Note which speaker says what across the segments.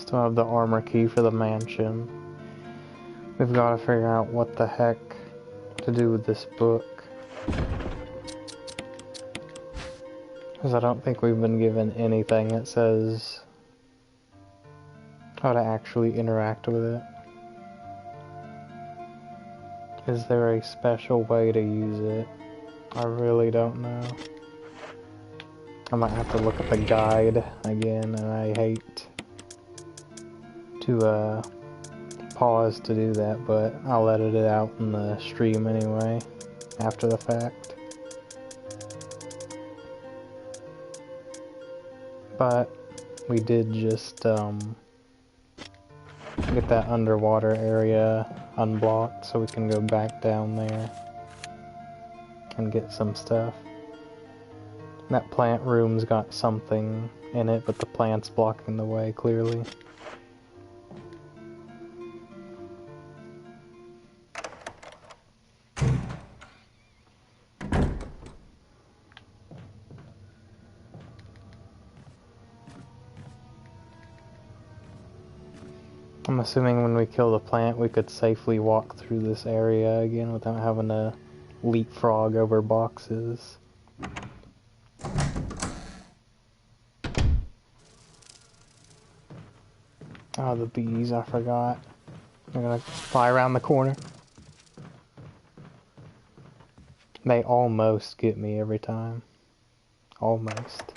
Speaker 1: Still have the armor key for the mansion. We've got to figure out what the heck to do with this book. Because I don't think we've been given anything that says how to actually interact with it. Is there a special way to use it? I really don't know. I might have to look at the guide again, and I hate to pause to do that, but I'll edit it out in the stream anyway, after the fact. But we did just get that underwater area unblocked so we can go back down there and get some stuff. That plant room's got something in it, but the plant's blocking the way clearly. I'm assuming when we kill the plant, we could safely walk through this area again without having to leapfrog over boxes. Oh, the bees, I forgot. They're gonna fly around the corner. They almost get me every time. Almost.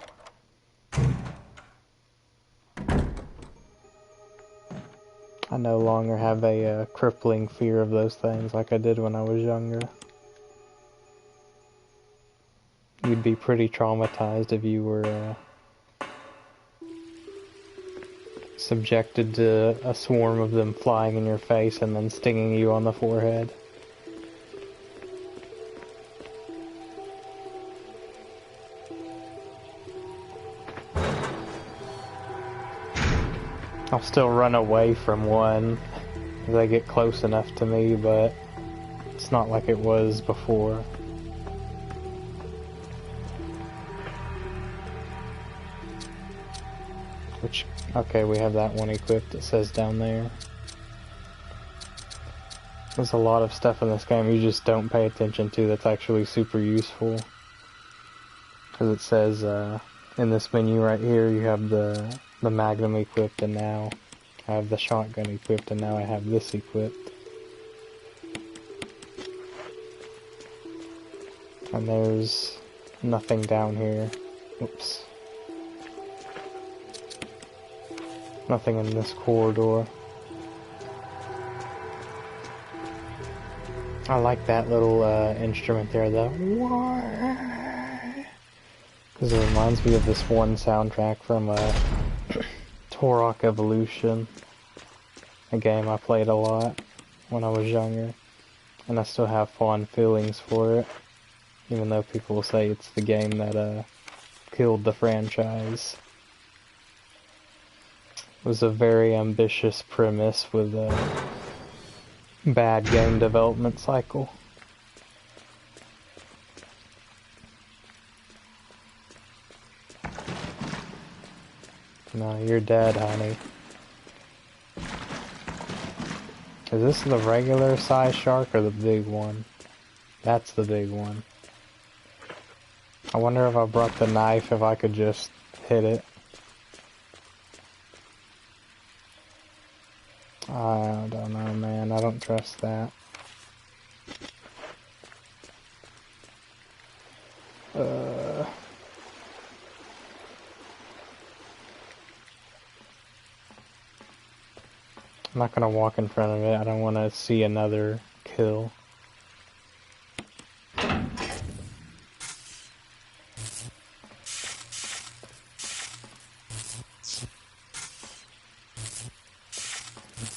Speaker 1: I no longer have a crippling fear of those things like I did when I was younger. You'd be pretty traumatized if you were subjected to a swarm of them flying in your face and then stinging you on the forehead. I'll still run away from one if they get close enough to me, but it's not like it was before. Which, okay, we have that one equipped, it says down there. There's a lot of stuff in this game you just don't pay attention to that's actually super useful. Because it says, in this menu right here, you have the Magnum equipped, and now I have the shotgun equipped, and now I have this equipped. And there's nothing down here. Oops. Nothing in this corridor. I like that little instrument there, though. Because it reminds me of this one soundtrack from Turok Evolution, a game I played a lot when I was younger, and I still have fond feelings for it, even though people say it's the game that killed the franchise. It was a very ambitious premise with a bad game development cycle. No, you're dead, honey. Is this the regular size shark or the big one? That's the big one. I wonder if I brought the knife, if I could just hit it. I don't know, man. I don't trust that. I'm not gonna walk in front of it. I don't want to see another kill.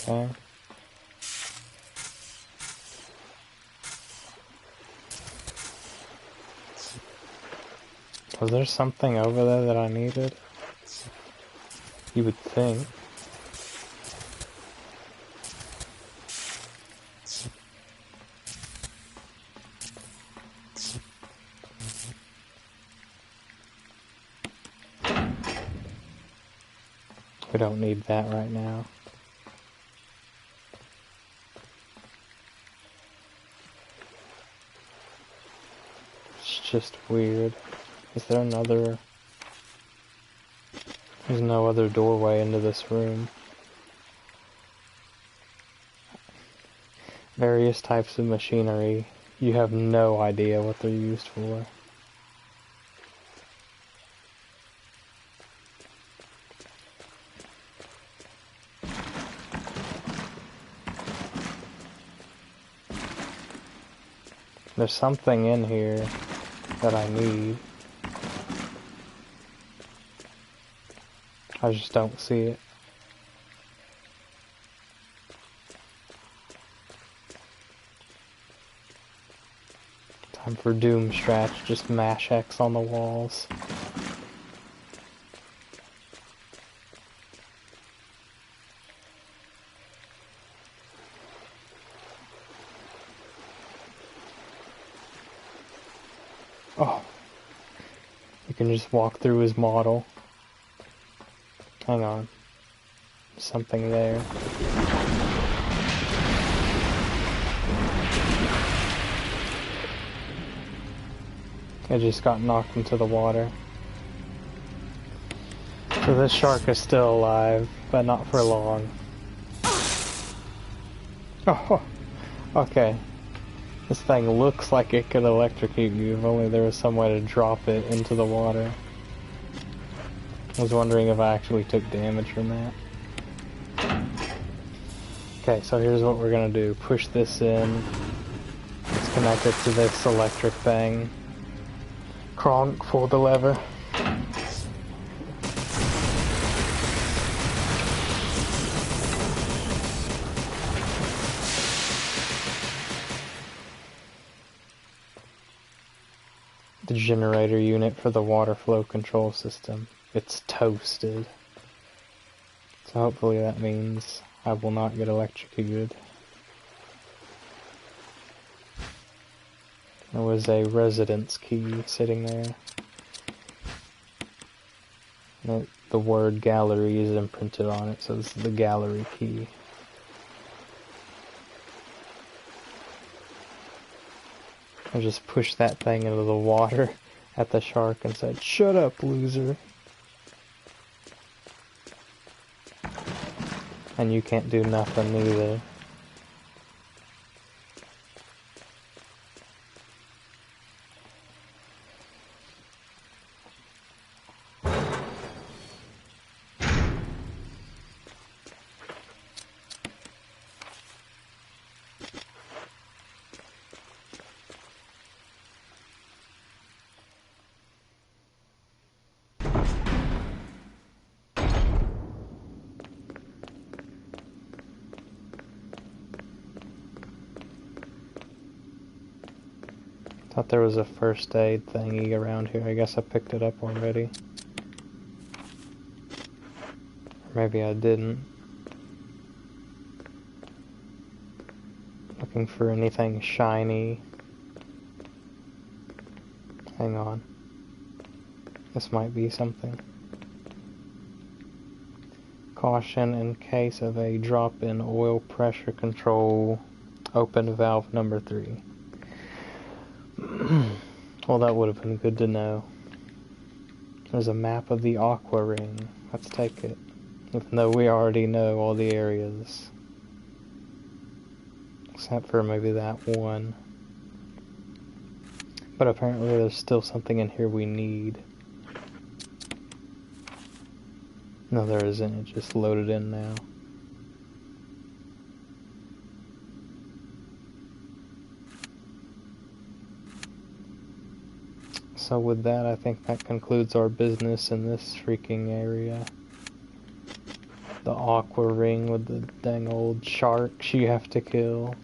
Speaker 1: Okay. Was there something over there that I needed? You would think. We don't need that right now. It's just weird. Is there another... There's no other doorway into this room. Various types of machinery. You have no idea what they're used for. There's something in here that I need. I just don't see it. Time for Doom strats, just mash X on the walls. Oh, you can just walk through his model. Hang on. Something there. I just got knocked into the water. So this shark is still alive, but not for long. Oh, okay. This thing looks like it could electrocute you if only there was some way to drop it into the water. I was wondering if I actually took damage from that. Okay, so here's what we're gonna do. Push this in. Let's connect it to this electric thing. Kronk, pull the lever. The generator unit for the water flow control system. It's toasted. So hopefully that means I will not get electrocuted. There was a residence key sitting there. The word gallery is imprinted on it, so this is the gallery key. I just pushed that thing into the water at the shark and said, "Shut up, loser." And you can't do nothing either. Thought there was a first aid thingy around here. I guess I picked it up already. Or maybe I didn't. Looking for anything shiny. Hang on. This might be something. Caution in case of a drop in oil pressure control. Open valve number 3. Well, that would have been good to know. There's a map of the Aqua Ring. Let's take it. Even though we already know all the areas. Except for maybe that one. But apparently there's still something in here we need. No, there isn't. It just loaded in now. So with that, I think that concludes our business in this freaking area. The Aqua Ring with the dang old sharks you have to kill.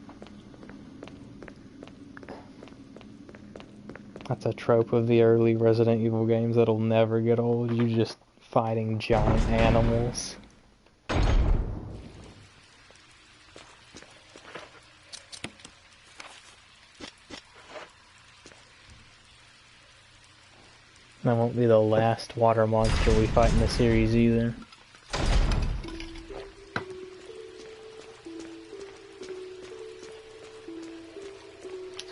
Speaker 1: That's a trope of the early Resident Evil games that'll never get old. You just fighting giant animals. That won't be the last water monster we fight in the series either.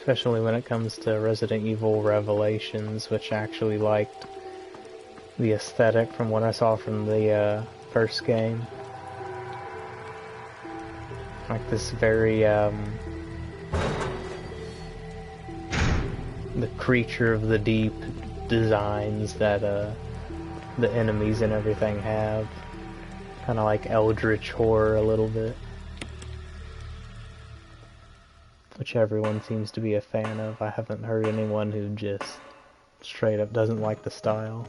Speaker 1: especially when it comes to Resident Evil Revelations, which I actually liked the aesthetic from what I saw from the first game. Like this very, the creature of the deep designs that the enemies and everything have. Kind of like eldritch horror a little bit. Which everyone seems to be a fan of. I haven't heard anyone who just straight up doesn't like the style.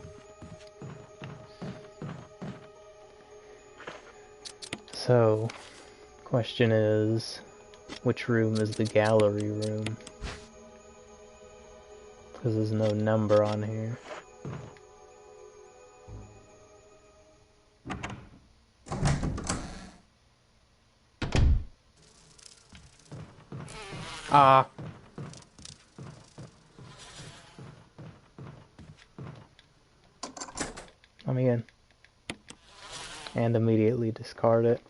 Speaker 1: So, question is, which room is the gallery room? Because there's no number on here. Ah. Let me in. And immediately discard it.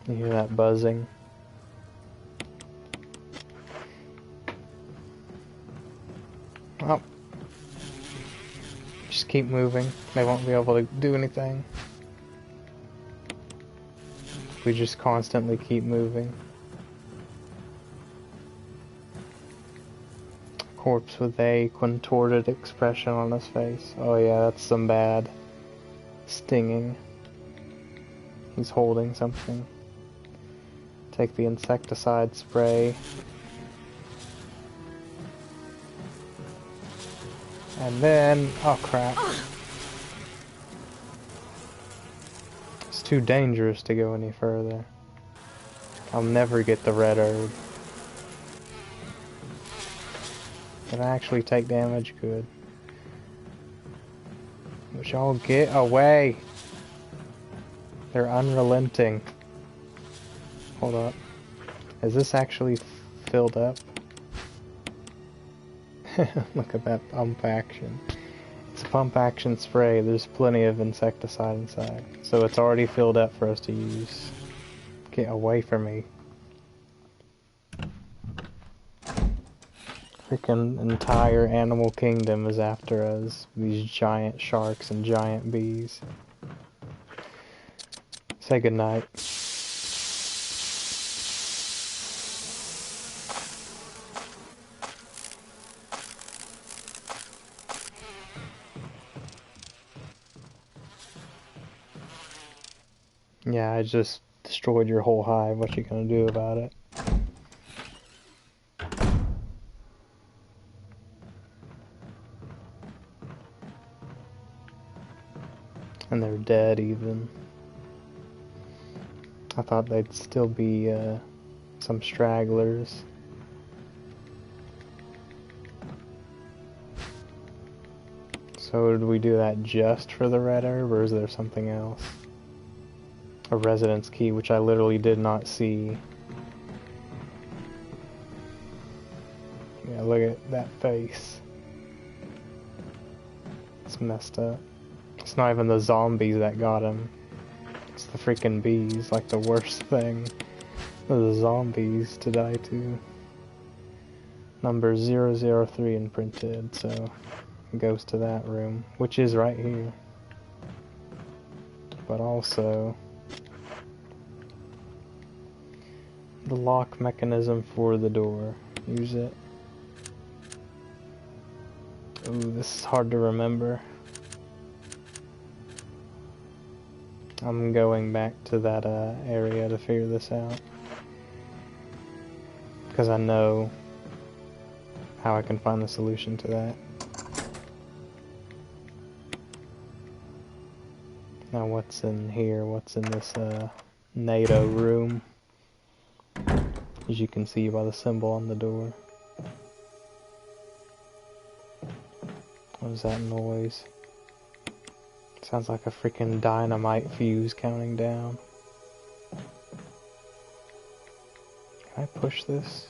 Speaker 1: You hear that buzzing? Oh. Just keep moving. They won't be able to do anything. We just constantly keep moving. Corpse with a contorted expression on his face. Oh yeah, that's some bad stinging. He's holding something. Take the insecticide spray. And then, oh crap. It's too dangerous to go any further. I'll never get the red herb. Did I actually take damage? Good. Which y'all get away. They're unrelenting. Hold up. Is this actually filled up? Look at that pump action. It's a pump action spray. There's plenty of insecticide inside. So it's already filled up for us to use. Get away from me. Freaking entire animal kingdom is after us. These giant sharks and giant bees. Say goodnight. Yeah, I just destroyed your whole hive. What you gonna do about it? And they're dead even. I thought they'd still be some stragglers. So did we do that just for the red herb, or is there something else? A residence key, which I literally did not see. Yeah, look at that face. It's messed up. It's not even the zombies that got him. It's the freaking bees, like the worst thing for the zombies to die to. Number 003 imprinted, so it goes to that room, which is right here. But also the lock mechanism for the door. Use it. Ooh, this is hard to remember. I'm going back to that area to figure this out. Because I know how I can find the solution to that. Now what's in here? What's in this NATO room? As you can see by the symbol on the door. What is that noise? Sounds like a freaking dynamite fuse counting down. Can I push this?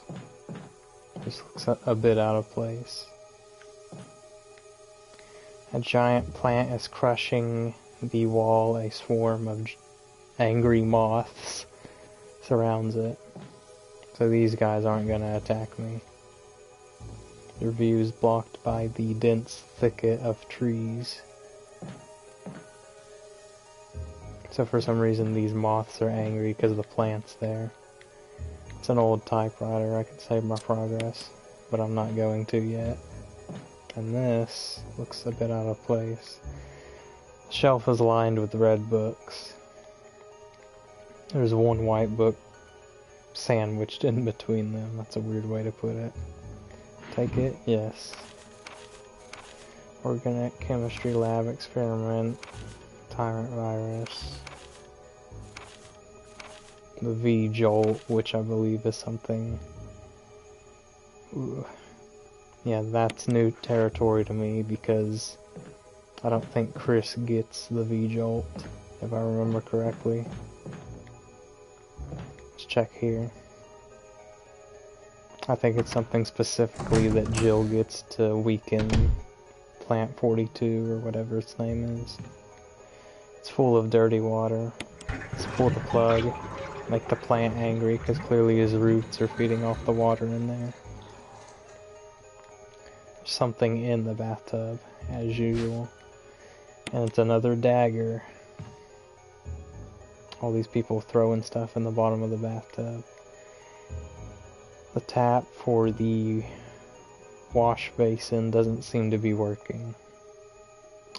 Speaker 1: This looks a bit out of place. A giant plant is crushing the wall, a swarm of angry moths surrounds it. So these guys aren't gonna attack me. Their view is blocked by the dense thicket of trees. So for some reason these moths are angry because of the plants there. It's an old typewriter, I could save my progress, but I'm not going to yet. And this looks a bit out of place. The shelf is lined with red books. There's one white book sandwiched in between them. That's a weird way to put it. Take it? Yes. Organic chemistry lab experiment. Tyrant virus. The V-Jolt, which I believe is something... Ooh. Yeah, that's new territory to me because I don't think Chris gets the V-Jolt, if I remember correctly. Let's check here. I think it's something specifically that Jill gets to weaken Plant 42 or whatever its name is. It's full of dirty water. Let's pull the plug. Make the plant angry because clearly his roots are feeding off the water in there. There's something in the bathtub, as usual. And it's another dagger. All these people throwing stuff in the bottom of the bathtub. The tap for the wash basin doesn't seem to be working.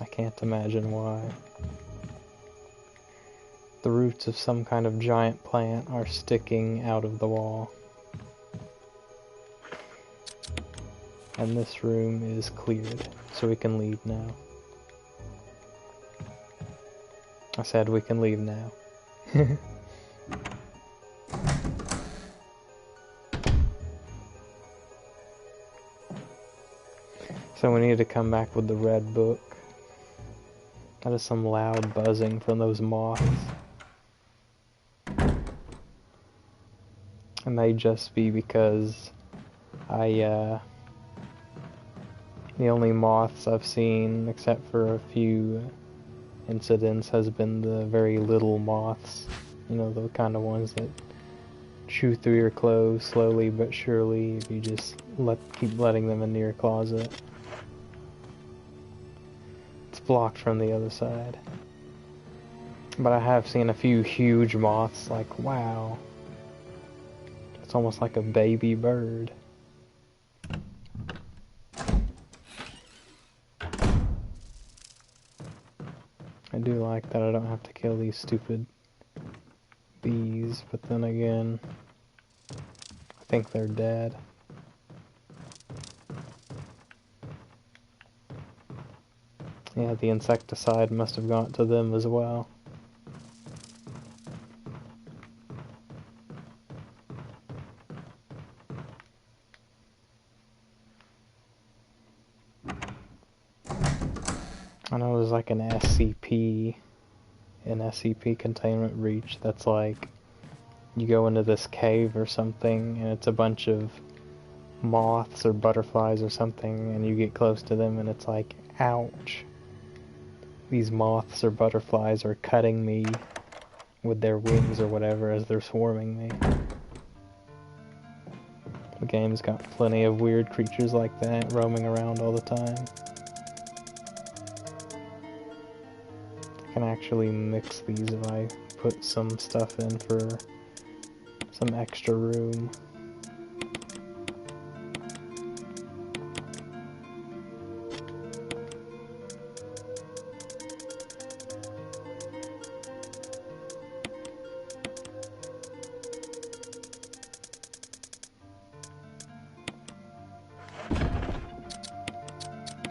Speaker 1: I can't imagine why. The roots of some kind of giant plant are sticking out of the wall. And this room is cleared, so we can leave now. I said we can leave now. So we need to come back with the red book. That is some loud buzzing from those moths. It may just be because the only moths I've seen, except for a few incidents, has been the very little moths. You know, the kind of ones that chew through your clothes slowly but surely if you just keep letting them into your closet. It's blocked from the other side. But I have seen a few huge moths, like, wow. It's almost like a baby bird. I do like that I don't have to kill these stupid bees, but then again, I think they're dead. Yeah, the insecticide must have gone to them as well. I know there's like an SCP containment breach that's like, you go into this cave or something and it's a bunch of moths or butterflies or something and you get close to them and it's like, ouch. These moths or butterflies are cutting me with their wings or whatever as they're swarming me. The game's got plenty of weird creatures like that roaming around all the time. I can actually mix these if I put some stuff in for some extra room.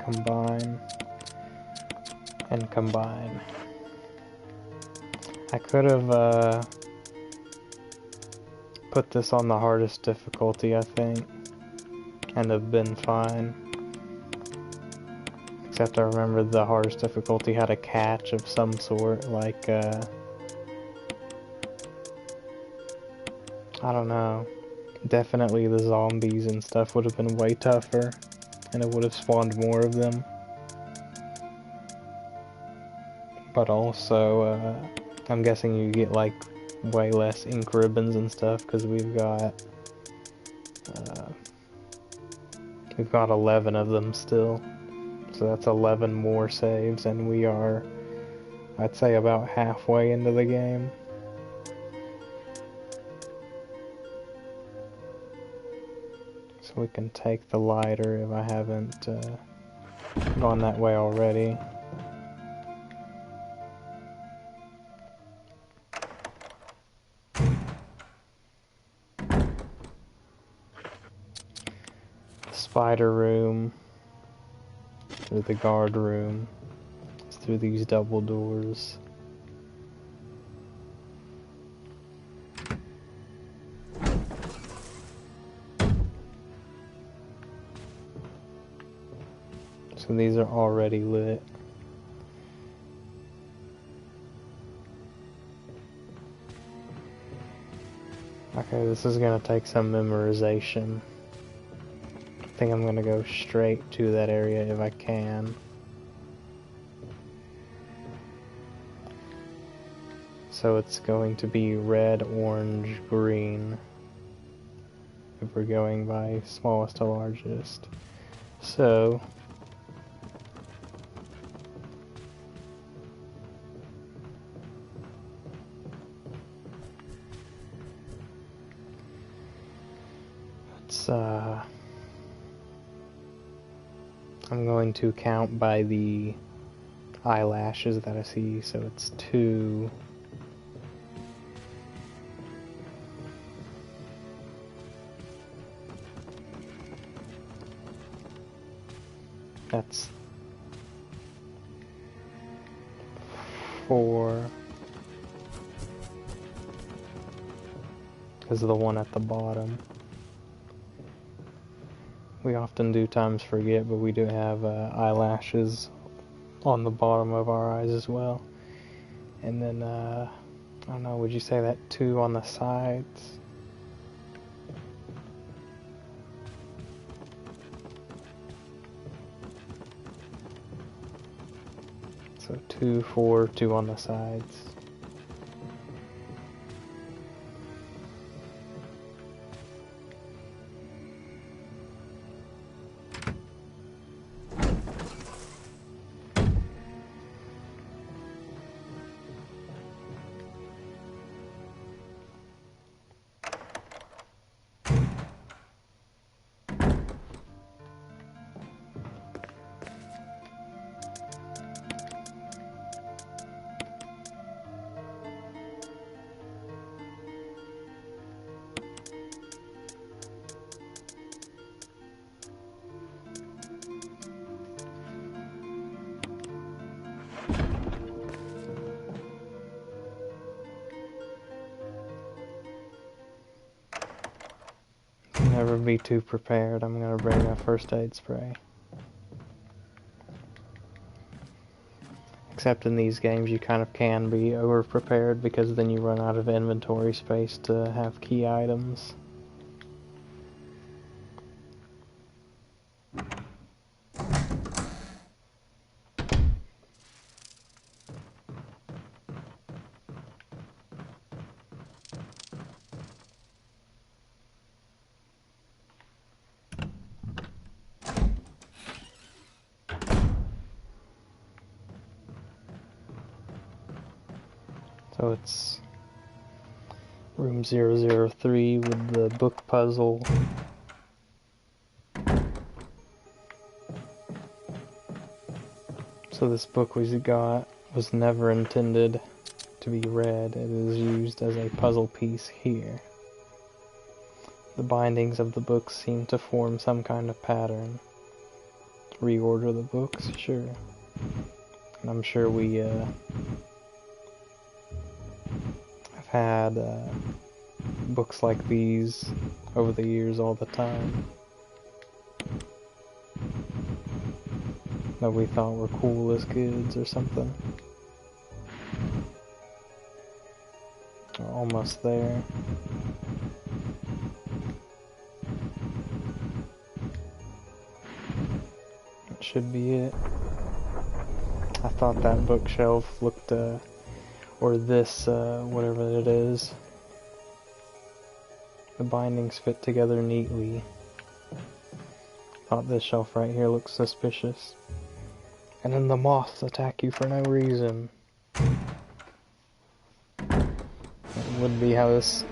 Speaker 1: Combine and combine. I could have put this on the hardest difficulty, I think, and have been fine. Except I remember the hardest difficulty had a catch of some sort, like, I don't know. Definitely the zombies and stuff would have been way tougher, and it would have spawned more of them. But also, I'm guessing you get like way less ink ribbons and stuff because uh, we've got 11 of them still. So that's 11 more saves, and we are, I'd say, about halfway into the game. So we can take the lighter if I haven't gone that way already. Spider room, through the guard room, it's through these double doors. So these are already lit. Okay, this is gonna take some memorization. I think I'm gonna go straight to that area if I can. So it's going to be red, orange, green, if we're going by smallest to largest. So let's I'm going to count by the eyelashes that I see, so it's 2. That's 4. Because of the one at the bottom. We often do times forget, but we do have eyelashes on the bottom of our eyes as well. And then, I don't know, would you say that 2 on the sides? So 2, 4, 2 on the sides. Never be too prepared. I'm gonna bring a first aid spray. Except in these games you kind of can be over prepared because then you run out of inventory space to have key items. So it's room 003 with the book puzzle. So this book we got was never intended to be read. It is used as a puzzle piece here. The bindings of the books seem to form some kind of pattern. Reorder the books? Sure. And I'm sure we have had books like these over the years all the time that we thought were cool as kids or something. We're almost there. That should be it. I thought that bookshelf looked, or this, whatever it is. The bindings fit together neatly. Thought this shelf right here looks suspicious. And then the moths attack you for no reason. That would be how this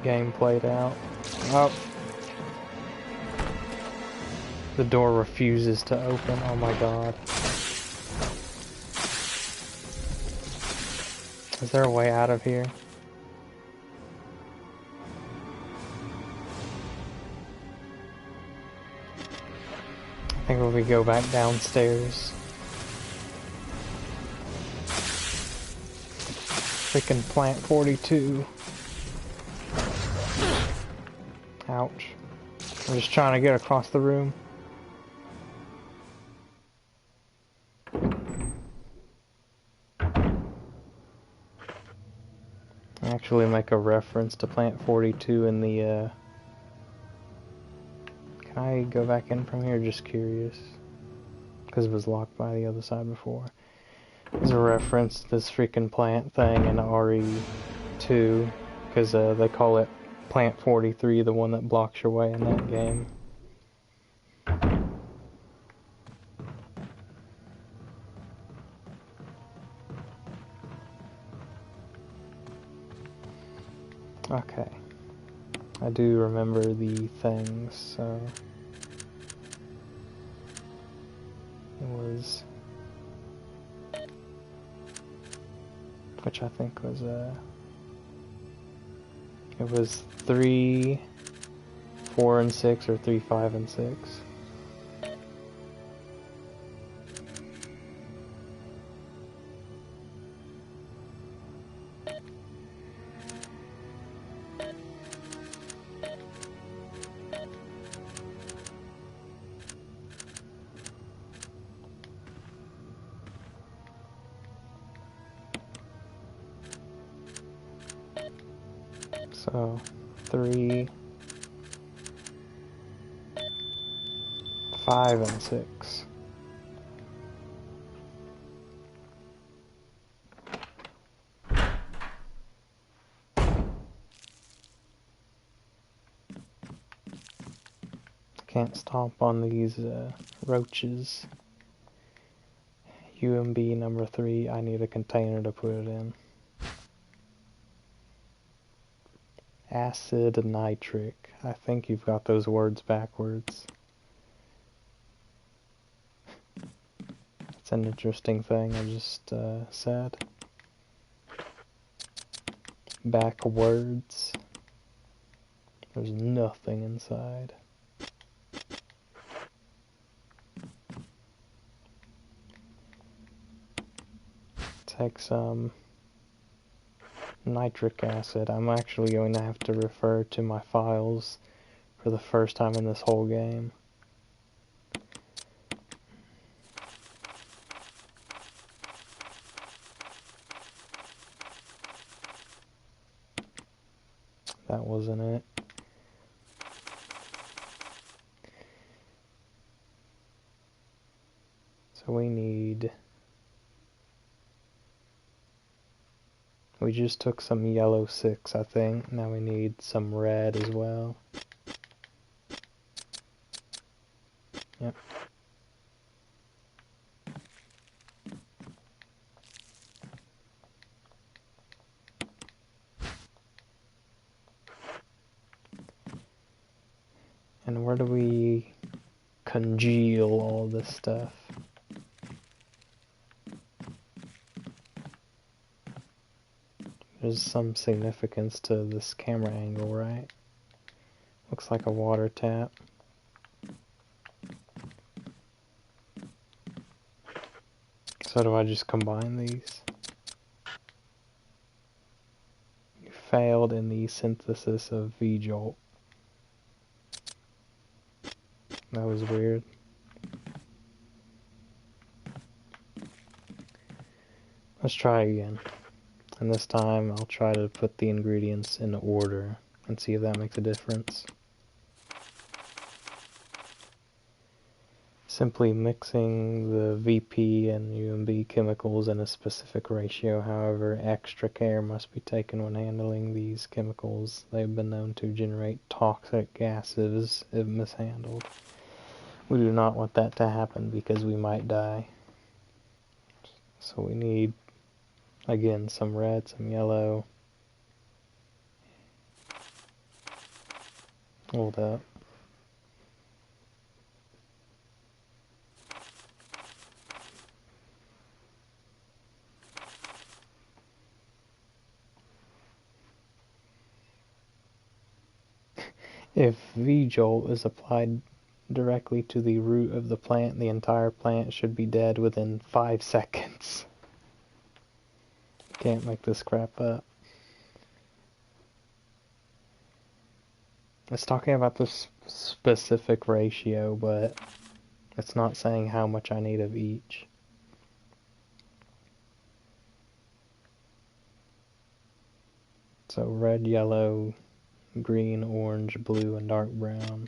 Speaker 1: game played out. Oh. The door refuses to open. Oh my god. Is there a way out of here? I think if we go back downstairs. Freaking Plant 42. Ouch. I'm just trying to get across the room. Actually make a reference to Plant 42 in the, Can I go back in from here? Just curious. Because it was locked by the other side before. There's a reference to this freaking plant thing in RE2. Because they call it Plant 43, the one that blocks your way in that game. Okay. I do remember the things, so... It was... Which I think was, It was 3, 4, and 6, or 3, 5, and 6. So, 3, 5, and 6. Can't stomp on these roaches. UMB number 3, I need a container to put it in. Acid nitric. I think you've got those words backwards. It's an interesting thing I just said. Backwards. There's nothing inside. Take some nitric acid. I'm actually going to have to refer to my files for the first time in this whole game. That wasn't it. So we just took some yellow 6, I think. Now we need some red as well. Yep. And where do we congeal all this stuff? There's some significance to this camera angle, right? Looks like a water tap. So do I just combine these? You failed in the synthesis of V-Jolt. That was weird. Let's try again. And this time I'll try to put the ingredients in order and see if that makes a difference. simply mixing the VP and UMB chemicals in a specific ratio. However, extra care must be taken when handling these chemicals. They've been known to generate toxic gases if mishandled. We do not want that to happen because we might die. So we need, again, some red, some yellow. Hold up. If V-Jolt is applied directly to the root of the plant, the entire plant should be dead within 5 seconds. Can't make this crap up. It's talking about this specific ratio, but it's not saying how much I need of each. So red, yellow, green, orange, blue, and dark brown.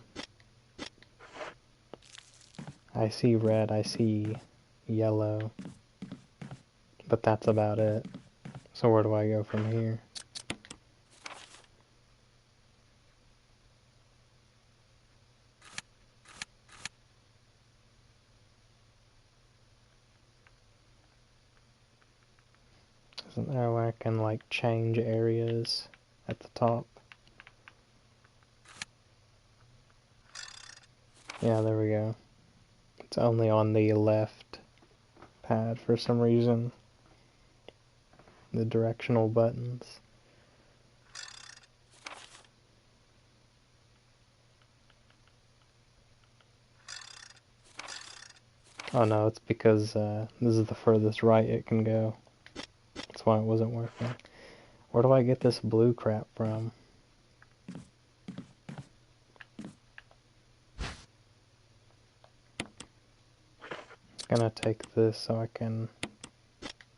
Speaker 1: I see red, I see yellow, but that's about it. So where do I go from here? Isn't there where I can like change areas at the top? Yeah, there we go. It's only on the left pad for some reason. The directional buttons. Oh no, it's because this is the furthest right it can go. That's why it wasn't working. Where do I get this blue crap from? I'm gonna take this so I can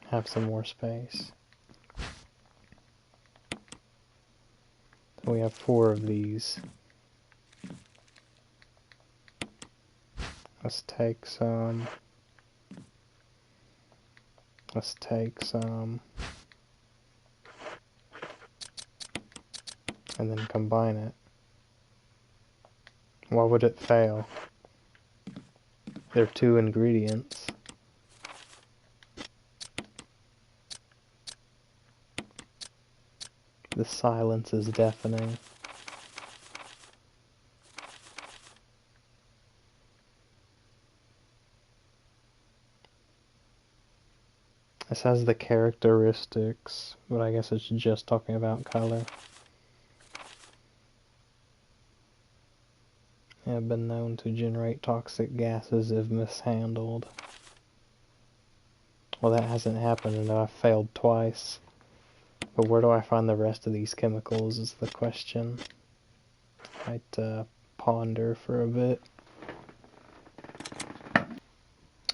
Speaker 1: have some more space. So we have 4 of these. Let's take some. Let's take some. And then combine it. Why would it fail? There are 2 ingredients. The silence is deafening. This has the characteristics, but I guess it's just talking about color. Have been known to generate toxic gases if mishandled. Well, that hasn't happened, and I've failed twice. But where do I find the rest of these chemicals is the question. Might ponder for a bit.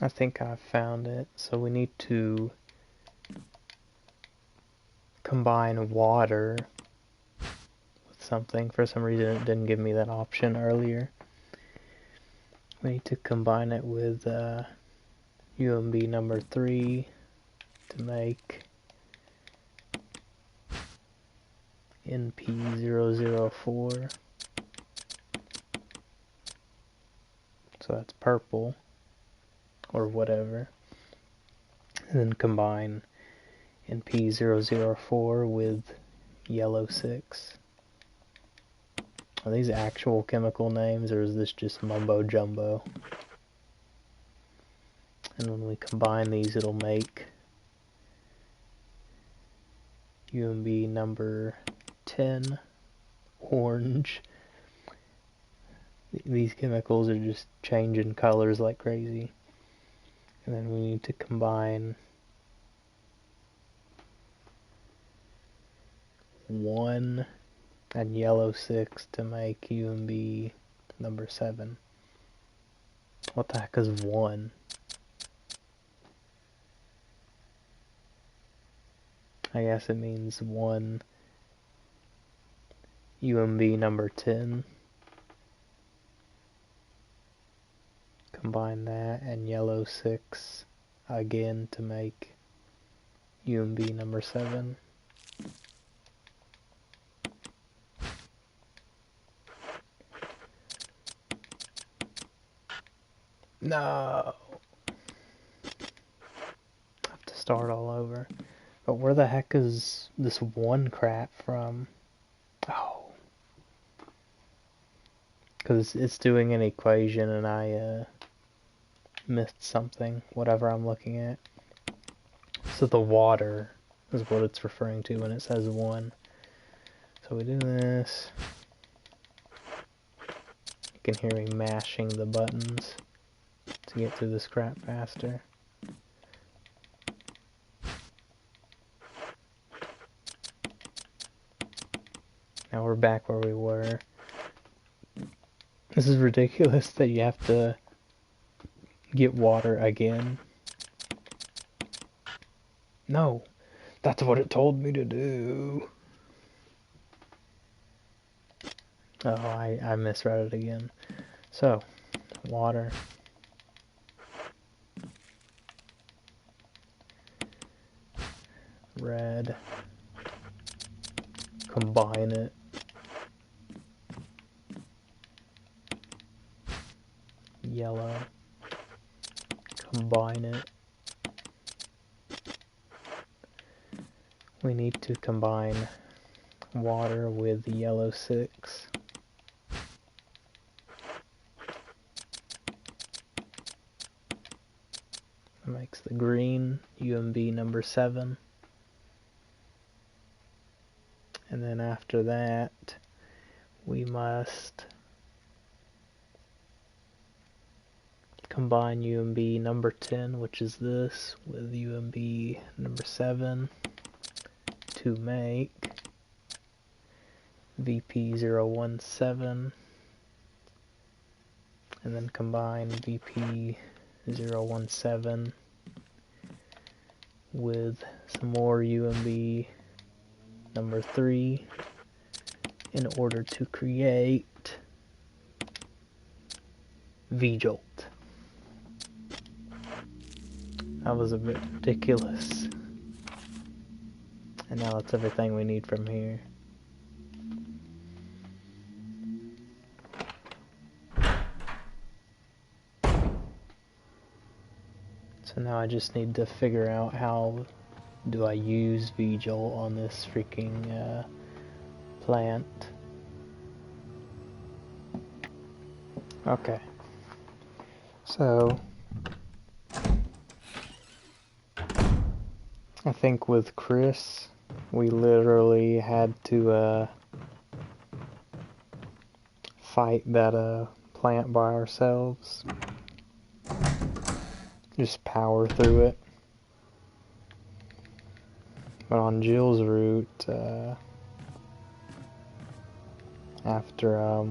Speaker 1: I think I've found it. So we need to combine water with something. For some reason it didn't give me that option earlier. We need to combine it with UMB number 3 to make NP004. So that's purple, or whatever. And then combine NP004 with yellow 6. Are these actual chemical names, or is this just mumbo jumbo? And when we combine these, it'll make UMB number 10 orange. These chemicals are just changing colors like crazy. And then we need to combine 1 and yellow 6 to make UMB number 7. What the heck is 1? I guess it means 1 UMB number 10 combine that and yellow 6 again to make UMB number 7. No! Have to start all over. But where the heck is this one crap from? Oh. Because it's doing an equation and I missed something, whatever I'm looking at. So the water is what it's referring to when it says 1. So we do this. You can hear me mashing the buttons to get through this crap faster. Now we're back where we were. This is ridiculous that you have to get water again. No, that's what it told me to do. Oh, I misread it again. So, water. Red. Combine it. Yellow. Combine it. We need to combine water with yellow 6. That makes the green UMB number 7. And then after that, we must combine UMB number 10, which is this, with UMB number 7 to make VP017, and then combine VP017 with some more UMB number 3 in order to create V-Jolt. That was a bit ridiculous. And now that's everything we need from here. So now I just need to figure out how do I use V-Jolt on this freaking plant. Okay. So I think with Chris, we literally had to fight that plant by ourselves. Just power through it. But on Jill's route, after I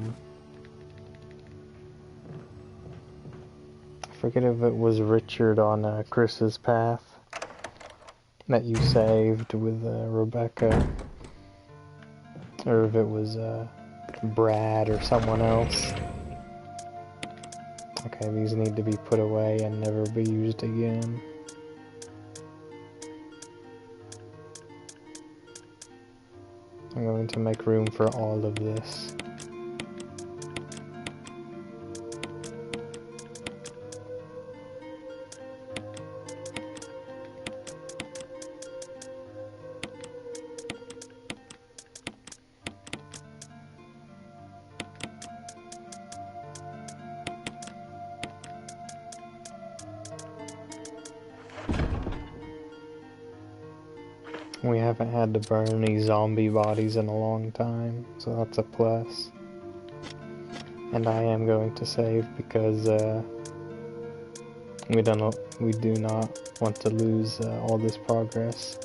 Speaker 1: forget if it was Richard on Chris's path that you saved with Rebecca, or if it was Brad or someone else. Okay, these need to be put away and never be used again. I'm going to make room for all of this. We haven't had to burn any zombie bodies in a long time, so that's a plus. And I am going to save because we do not want to lose all this progress.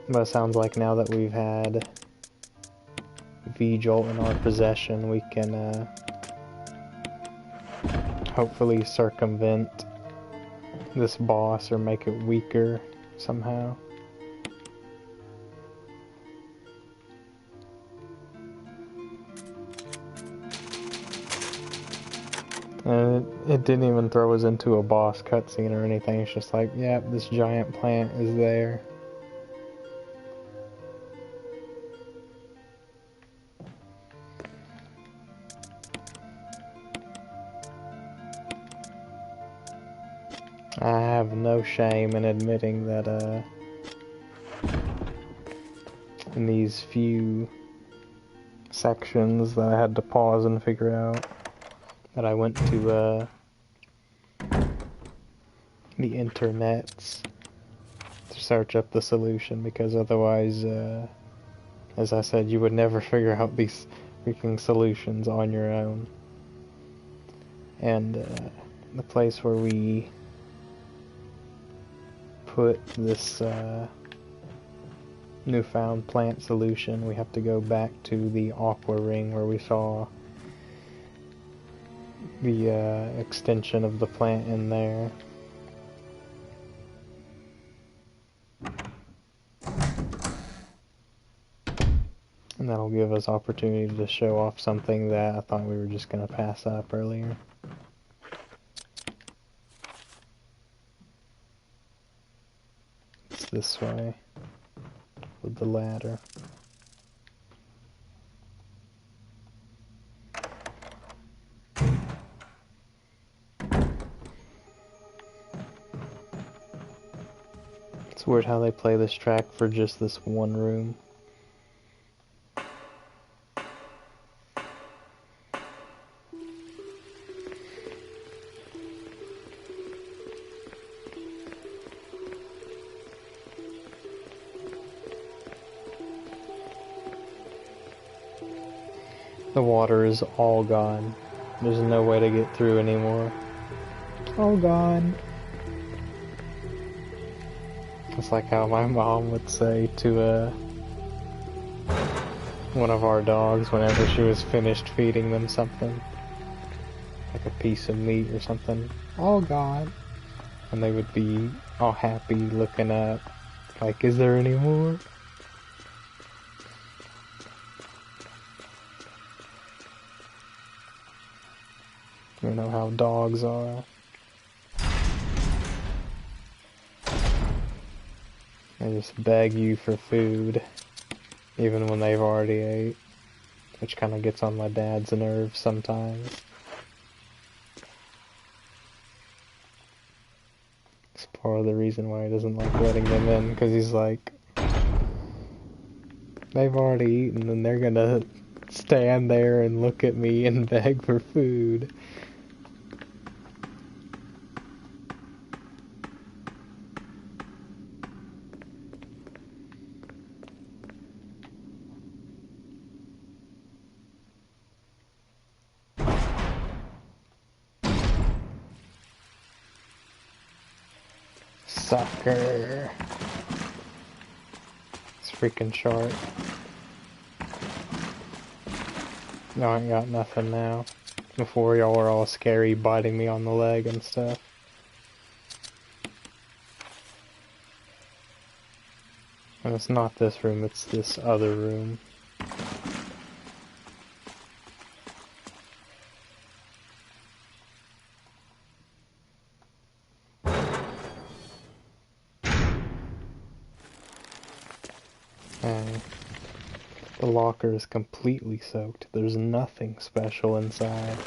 Speaker 1: But it sounds like now that we've had V-Jolt in our possession, we can hopefully circumvent this boss or make it weaker somehow. It didn't even throw us into a boss cutscene or anything. It's just like, yeah, this giant plant is there. I have no shame in admitting that, in these few sections that I had to pause and figure out, that I went to, the internets to search up the solution, because otherwise, as I said, you would never figure out these freaking solutions on your own. And, the place where we put this, newfound plant solution, we have to go back to the aqua ring where we saw the extension of the plant in there. And that'll give us opportunity to show off something that I thought we were just going to pass up earlier. It's this way, with the ladder. It's weird how they play this track for just this one room. The water is all gone. There's no way to get through anymore. All gone. It's like how my mom would say to one of our dogs whenever she was finished feeding them something. Like a piece of meat or something. All gone. And they would be all happy looking up. Like, is there any more? You know how dogs are. They just beg you for food, even when they've already ate, which kind of gets on my dad's nerves sometimes. It's part of the reason why he doesn't like letting them in, because he's like, they've already eaten and they're gonna stand there and look at me and beg for food. Sucker. It's freaking sharp. No, I ain't got nothing now. Before y'all were all scary, biting me on the leg and stuff. And it's not this room, it's this other room. And the locker is completely soaked. There's nothing special inside.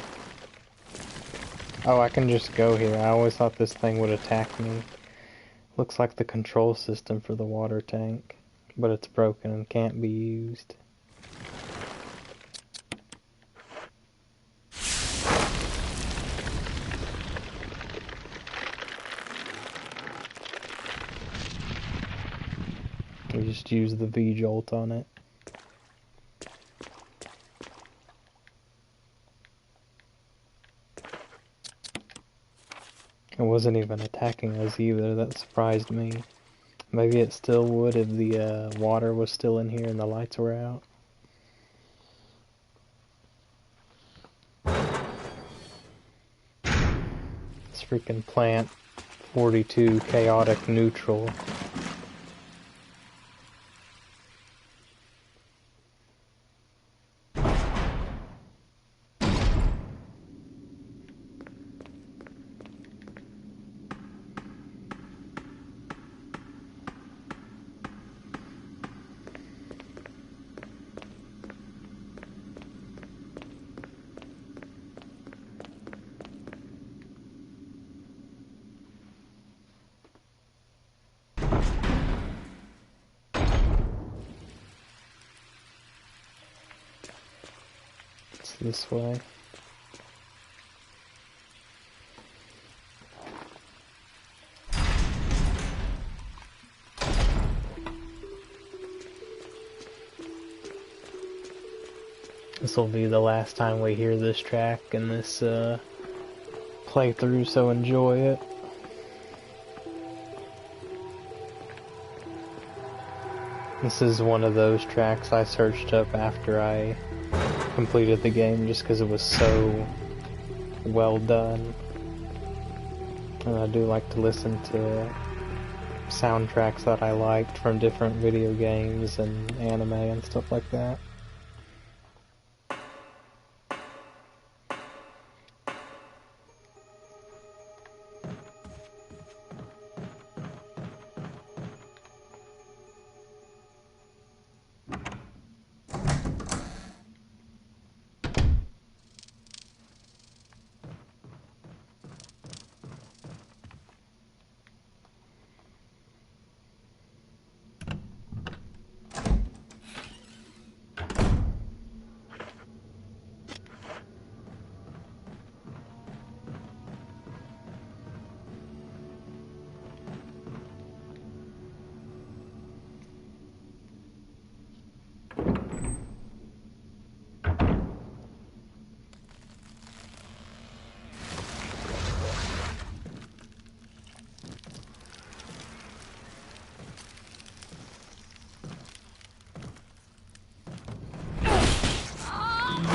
Speaker 1: Oh, I can just go here. I always thought this thing would attack me. Looks like the control system for the water tank, but it's broken and can't be used. We just use the V-jolt on it. It wasn't even attacking us either, that surprised me. Maybe it still would if the water was still in here and the lights were out. This freaking plant, 42 chaotic neutral. It's this way. This will be the last time we hear this track in this playthrough, so enjoy it. This is one of those tracks I searched up after I completed the game just because it was so well done. And I do like to listen to soundtracks that I liked from different video games and anime and stuff like that.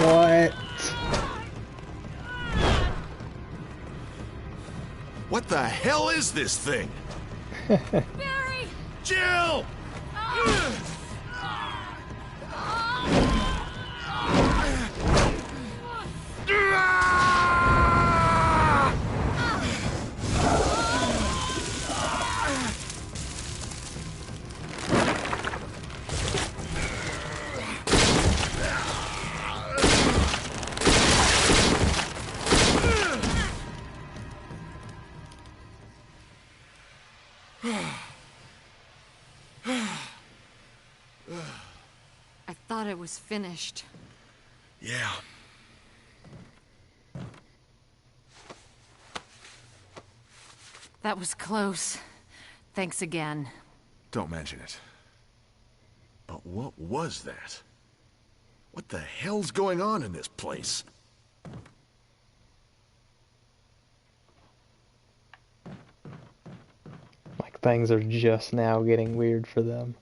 Speaker 1: What?
Speaker 2: What the hell is this thing?
Speaker 3: Barry!
Speaker 2: Jill!
Speaker 3: I thought it was finished.
Speaker 2: Yeah.
Speaker 3: That was close. Thanks again.
Speaker 2: Don't mention it. But what was that? What the hell's going on in this place?
Speaker 1: Like things are just now getting weird for them.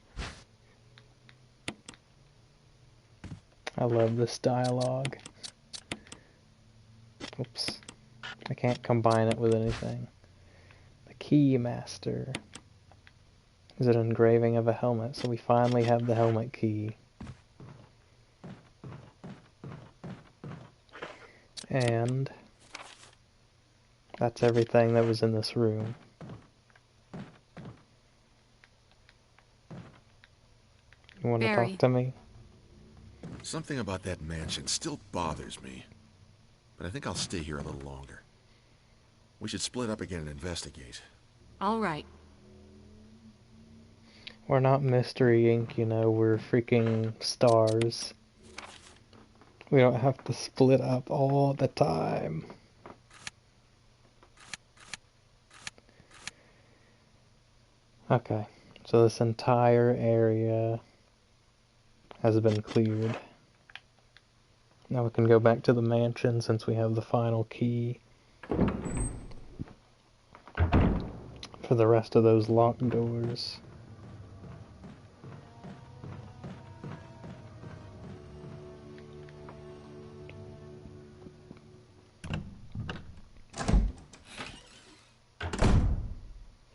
Speaker 1: I love this dialogue. Oops. I can't combine it with anything. The key master. Is it an engraving of a helmet? So we finally have the helmet key. And that's everything that was in this room. You want to
Speaker 3: Barry.
Speaker 1: talk to me?
Speaker 2: Something about that mansion still bothers me. But I think I'll stay here a little longer. We should split up again and investigate.
Speaker 3: All right.
Speaker 1: We're not Mystery Inc., you know, we're freaking stars. We don't have to split up all the time. Okay, so this entire area has been cleared. Now we can go back to the mansion since we have the final key for the rest of those locked doors.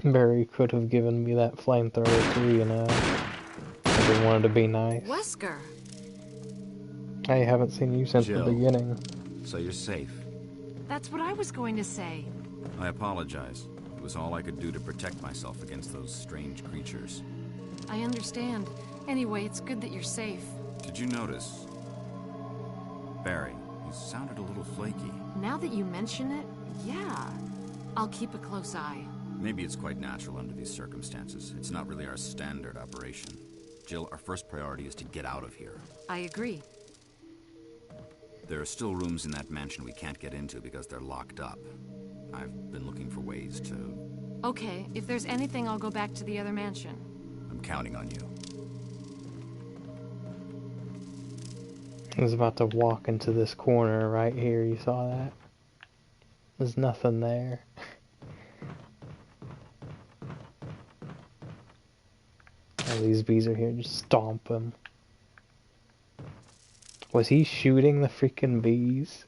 Speaker 1: Barry could have given me that flamethrower too, you know. If he wanted to be nice.
Speaker 3: Wesker!
Speaker 1: I haven't seen you since
Speaker 4: Jill.
Speaker 1: the beginning.
Speaker 4: So you're safe.
Speaker 3: That's what I was going to say.
Speaker 4: I apologize. It was all I could do to protect myself against those strange creatures.
Speaker 3: I understand. Anyway, it's good that you're safe.
Speaker 4: Did you notice? Barry, you sounded a little flaky.
Speaker 3: Now that you mention it, yeah. I'll keep a close eye.
Speaker 4: Maybe it's quite natural under these circumstances. It's not really our standard operation. Jill, our first priority is to get out of here.
Speaker 3: I agree.
Speaker 4: There are still rooms in that mansion we can't get into because they're locked up. I've been looking for ways to...
Speaker 3: Okay, if there's anything, I'll go back to the other mansion.
Speaker 4: I'm counting on you.
Speaker 1: I was about to walk into this corner right here, you saw that? There's nothing there. All these bees are here, just stomp them. Was he shooting the freaking bees?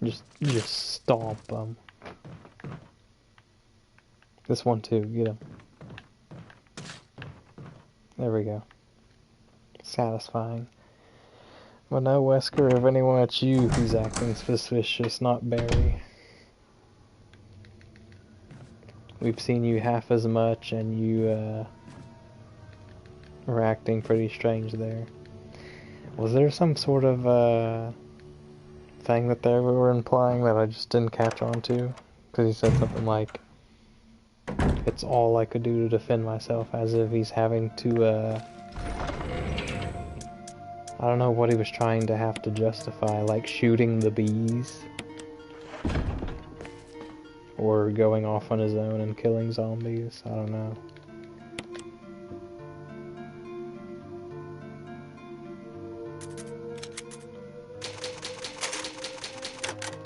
Speaker 1: Just stomp them. This one too, get him. There we go. Satisfying. But no, Wesker, if anyone, it's you who's acting suspicious, not Barry. We've seen you half as much, and you, were acting pretty strange there. Was there some sort of, thing that they were implying that I just didn't catch on to? Because he said something like, it's all I could do to defend myself, as if he's having to, I don't know what he was trying to have to justify, like shooting the bees. Or going off on his own and killing zombies, I don't know.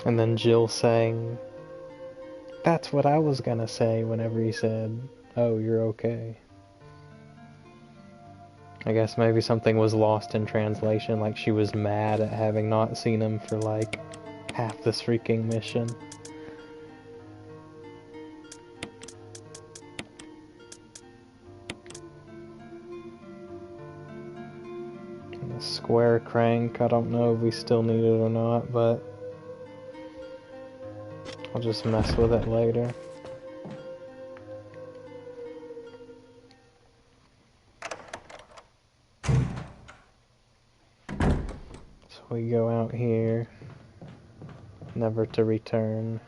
Speaker 1: And then Jill saying, that's what I was gonna say whenever he said, oh, you're okay. I guess maybe something was lost in translation, like she was mad at having not seen him for like half this freaking mission. And the square crank, I don't know if we still need it or not, but I'll just mess with it later. So we go out here, never to return.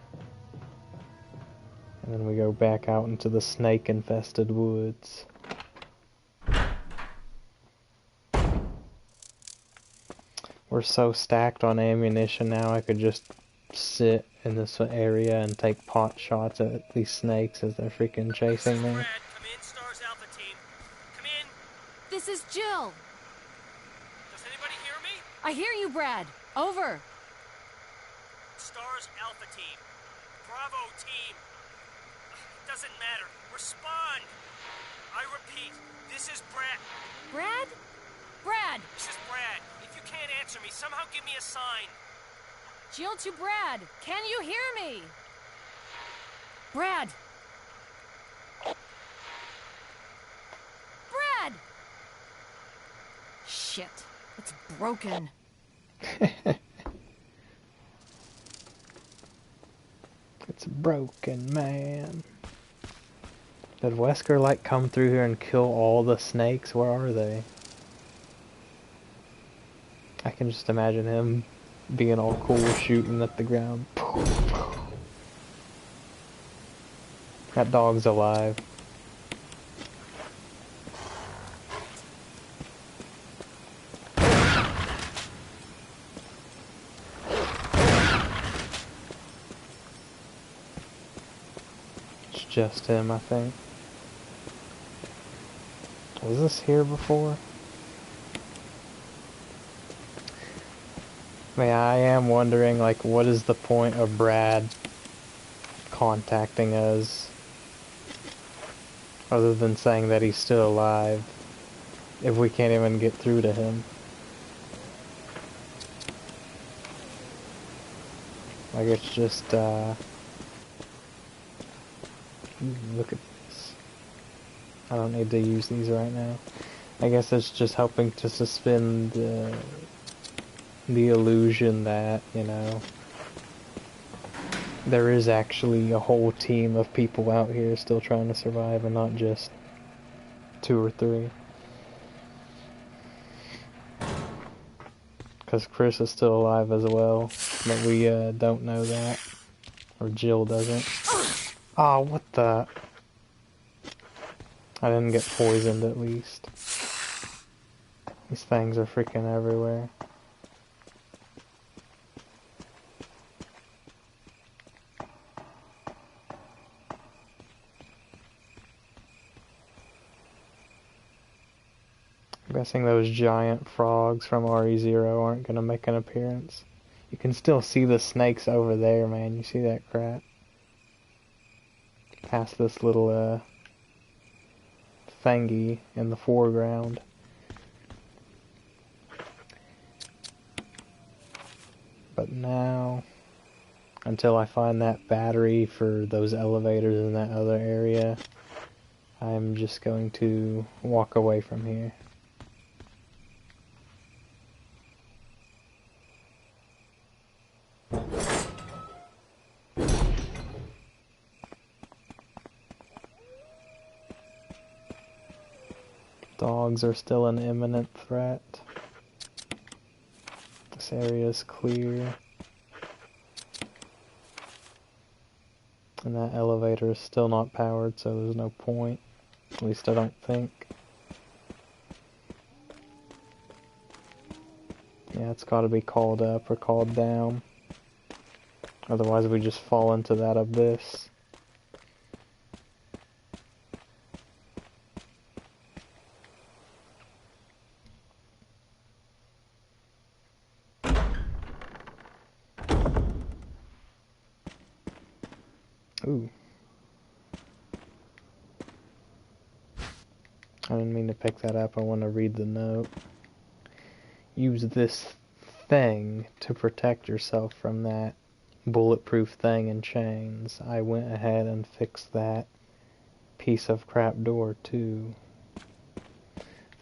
Speaker 1: And then we go back out into the snake-infested woods. We're so stacked on ammunition now, I could just sit in this area and take pot shots at these snakes as they're freaking chasing me.
Speaker 5: Brad, come in, Stars Alpha Team. Come in.
Speaker 3: This is Jill.
Speaker 5: Does anybody hear me?
Speaker 3: I hear you, Brad. Over.
Speaker 5: Stars Alpha Team. Bravo Team. Doesn't matter. Respond. I repeat, this is Brad.
Speaker 3: Brad? Brad!
Speaker 5: This is Brad. If you can't answer me, somehow give me a sign.
Speaker 3: Jill to Brad. Can you hear me? Brad! Brad! Shit. It's broken.
Speaker 1: It's broken, man. Did Wesker like come through here and kill all the snakes? Where are they? I can just imagine him being all cool shooting at the ground. That dog's alive. It's just him, I think. Was this here before? I mean, I am wondering, like, what is the point of Brad contacting us? Other than saying that he's still alive. If we can't even get through to him. Like, it's just, look at this. I don't need to use these right now. I guess it's just helping to suspend the illusion that, you know, there is actually a whole team of people out here still trying to survive and not just 2 or 3. Because Chris is still alive as well, but we don't know that. Or Jill doesn't. Oh, what the... I didn't get poisoned at least. These things are freaking everywhere. I'm guessing those giant frogs from RE0 aren't gonna make an appearance. You can still see the snakes over there, man. You see that crap? Past this little, thingy in the foreground. But now, until I find that battery for those elevators in that other area, I'm just going to walk away from here. Dogs are still an imminent threat. This area is clear. And that elevator is still not powered, so there's no point. At least I don't think. Yeah, it's gotta be called up or called down. Otherwise we just fall into that abyss. Ooh. I didn't mean to pick that up. I want to read the note. Use this thing to protect yourself from that bulletproof thing and chains. I went ahead and fixed that piece of crap door too.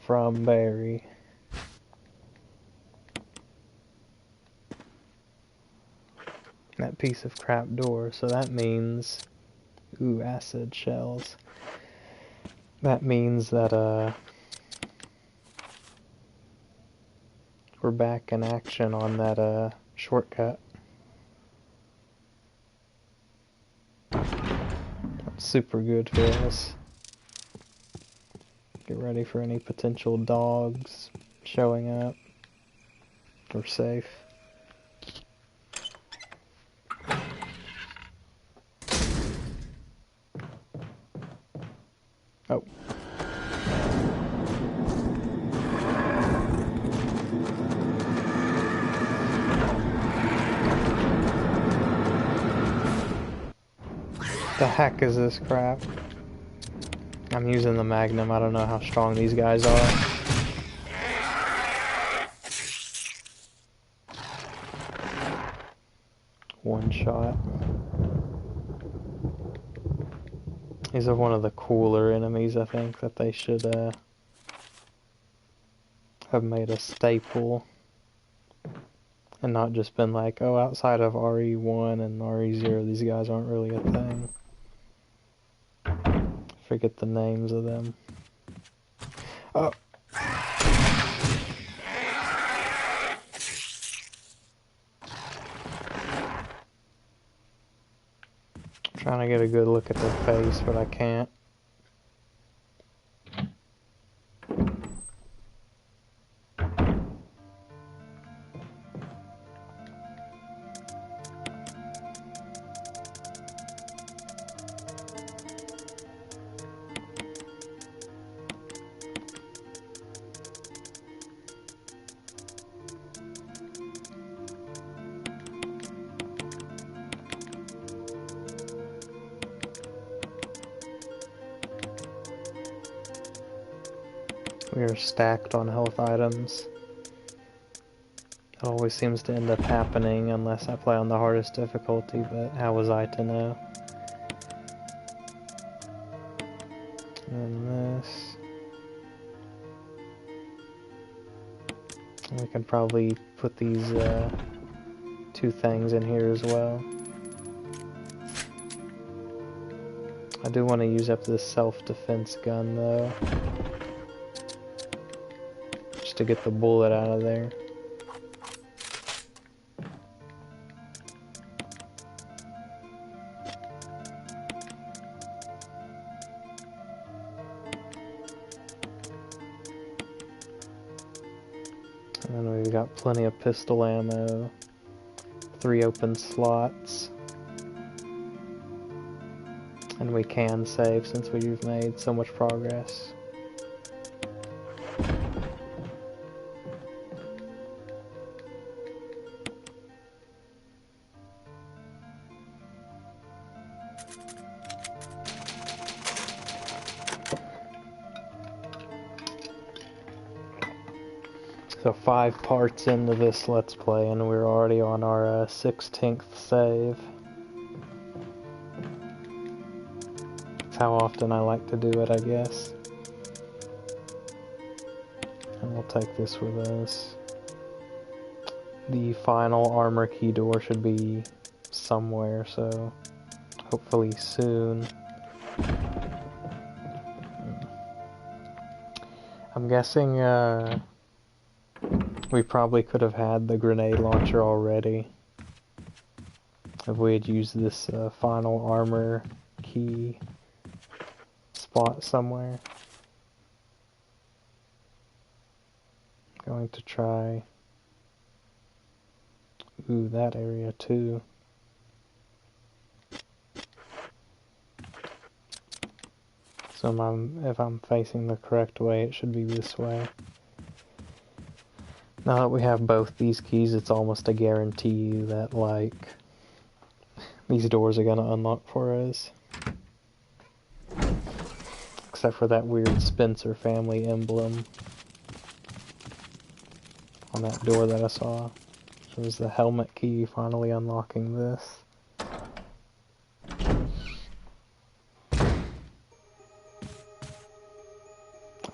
Speaker 1: From Barry. That piece of crap door, so that means... Ooh, acid shells. That means that, we're back in action on that, shortcut. That's super good for us. Get ready for any potential dogs showing up. We're safe. Oh. The heck is this crap? I'm using the Magnum. I don't know how strong these guys are. One shot. These are one of the cooler enemies, I think, that they should have made a staple. And not just been like, oh, outside of RE1 and RE0, these guys aren't really a thing. Forget the names of them. Oh. Trying to get a good look at their face, but I can't. We are stacked on health items. It always seems to end up happening unless I play on the hardest difficulty, but how was I to know? And this. We can probably put these two things in here as well. I do want to use up this self-defense gun though. To get the bullet out of there. And then we've got plenty of pistol ammo, 3 open slots, and we can save since we've made so much progress. So 5 parts into this Let's Play, and we're already on our 16th save. That's how often I like to do it, I guess. And we'll take this with us. The final armor key door should be somewhere, so hopefully soon. I'm guessing we probably could have had the grenade launcher already if we had used this final armor key spot somewhere. Going to try that area too. So if I'm facing the correct way, it should be this way. Now that we have both these keys, it's almost a guarantee that, like, these doors are gonna unlock for us. Except for that weird Spencer family emblem on that door that I saw. So it was the helmet key finally unlocking this.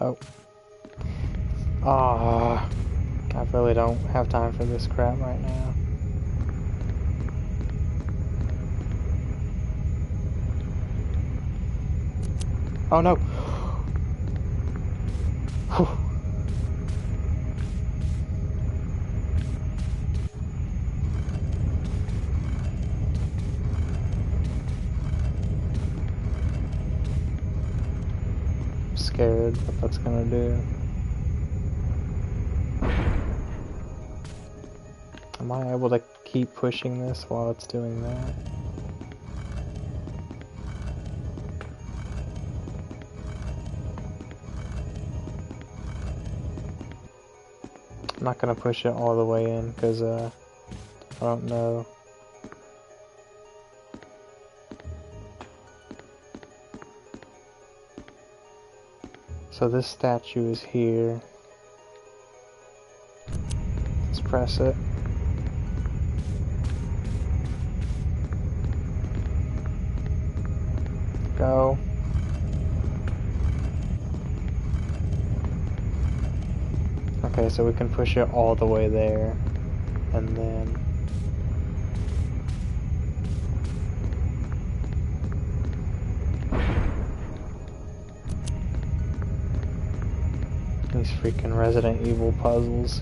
Speaker 1: Oh. Ah. I really don't have time for this crap right now. Oh no! Whew. I'm scared what that's gonna do. Am I able to keep pushing this while it's doing that? I'm not gonna push it all the way in because I don't know. So this statue is here. Let's press it. Go. Okay, so we can push it all the way there, and then these freaking Resident Evil puzzles.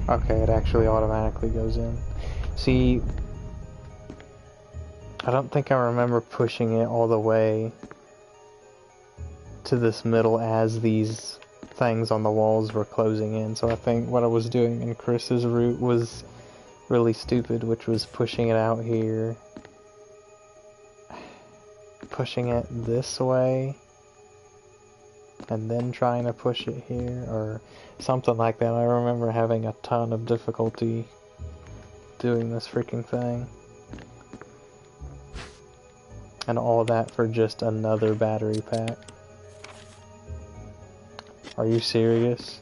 Speaker 1: Okay, it actually automatically goes in. See, I don't think I remember pushing it all the way to this middle as these things on the walls were closing in. So I think what I was doing in Chris's route was really stupid, which was pushing it out here, pushing it this way, and then trying to push it here, or something like that. I remember having a ton of difficulty doing this freaking thing. And all that for just another battery pack. Are you serious?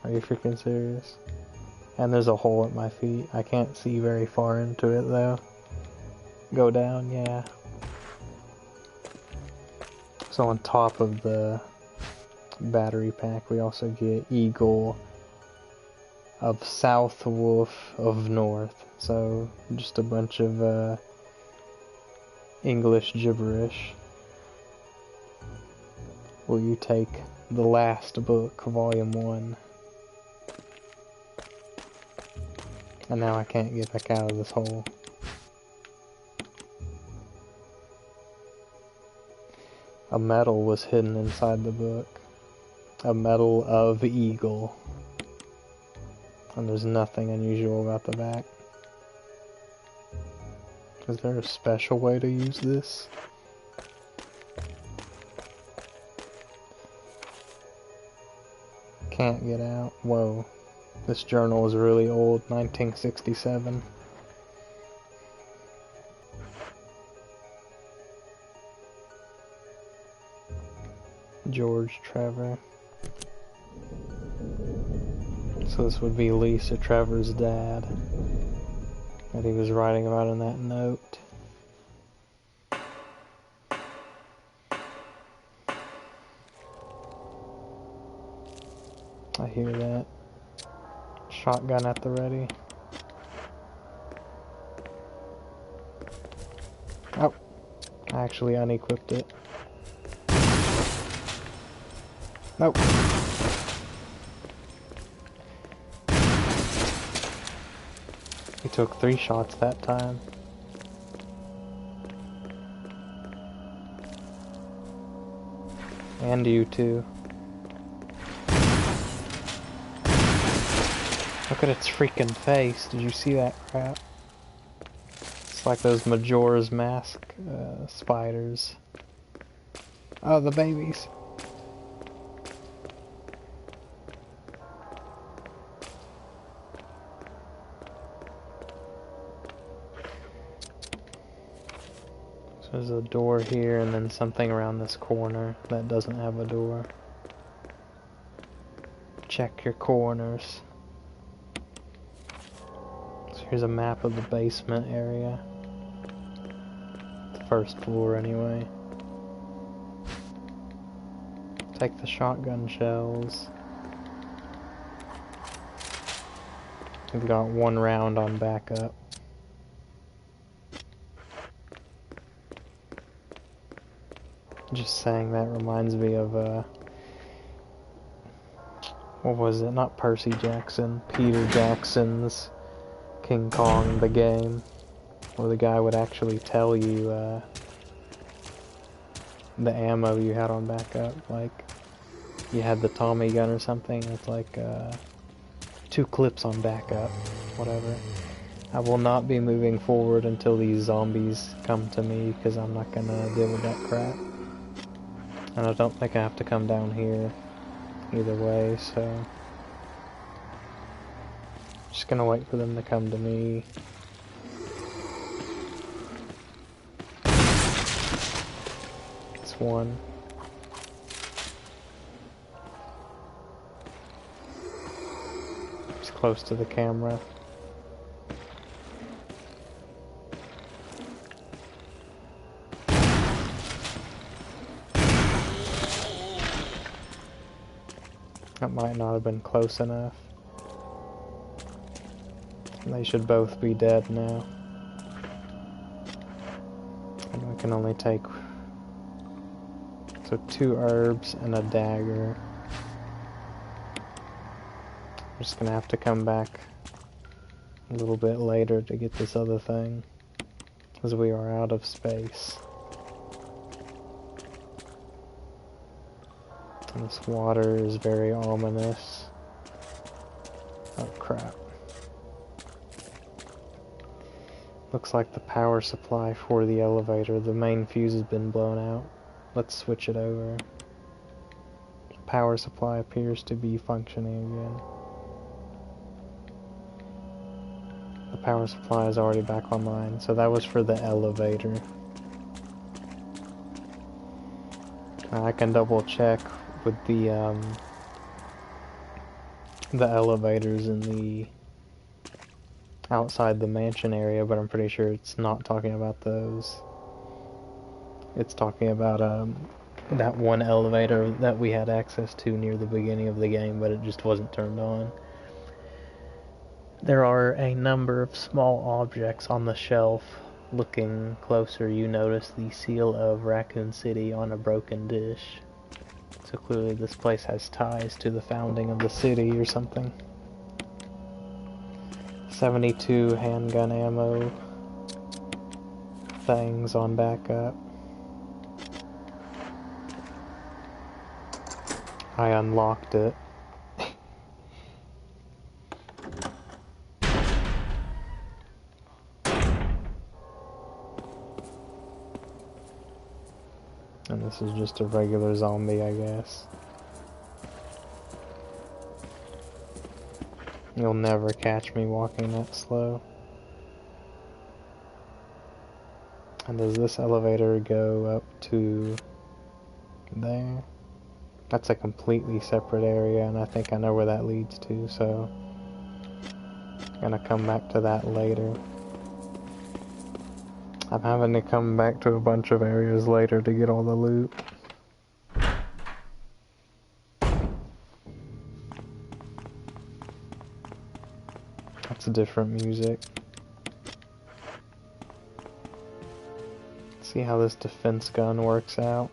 Speaker 1: Are you freaking serious? And there's a hole at my feet. I can't see very far into it though. Go down, yeah. So on top of the battery pack, we also get Eagle of South, Wolf of North. So just a bunch of English gibberish. Will you take the last book, volume 1? And now I can't get back out of this hole. A medal was hidden inside the book. A medal of Eagle. And there's nothing unusual about the back. Is there a special way to use this? Can't get out. Whoa. This journal is really old, 1967. George Trevor. So this would be Lisa Trevor's dad that he was writing about in that note. I hear that. Shotgun at the ready. Oh, I actually unequipped it. Nope. He took 3 shots that time. And you too. Look at its freaking face. Did you see that crap? It's like those Majora's Mask spiders. Oh, the babies. So there's a door here and then something around this corner that doesn't have a door. Check your corners. So here's a map of the basement area. The first floor anyway. Take the shotgun shells. We've got 1 round on backup. Just saying that reminds me of what was it? Not Percy Jackson, Peter Jackson's King Kong the game, where the guy would actually tell you the ammo you had on backup. Like, you had the Tommy gun or something, it's like 2 clips on backup, whatever. I will not be moving forward until these zombies come to me, because I'm not gonna deal with that crap. And I don't think I have to come down here either way, so... just gonna wait for them to come to me. It's 1. It's close to the camera. That might not have been close enough. They should both be dead now. And we can only take... so 2 herbs and a dagger. I'm just gonna have to come back a little bit later to get this other thing, because we are out of space. And this water is very ominous. Oh crap. Looks like the power supply for the elevator, the main fuse has been blown out. Let's switch it over. The power supply appears to be functioning again. The power supply is already back online, so that was for the elevator. I can double check with the elevators in the outside the mansion area, but I'm pretty sure it's not talking about those. It's talking about that one elevator that we had access to near the beginning of the game, but it just wasn't turned on. There are a number of small objects on the shelf. Looking closer, you notice the seal of Raccoon City on a broken dish. So clearly this place has ties to the founding of the city or something. 72 handgun ammo things on backup. I unlocked it. And this is just a regular zombie, I guess. You'll never catch me walking that slow. And does this elevator go up to there? That's a completely separate area, and I think I know where that leads to, so I'm gonna come back to that later. I'm having to come back to a bunch of areas later to get all the loot. That's different music. See how this defense gun works out.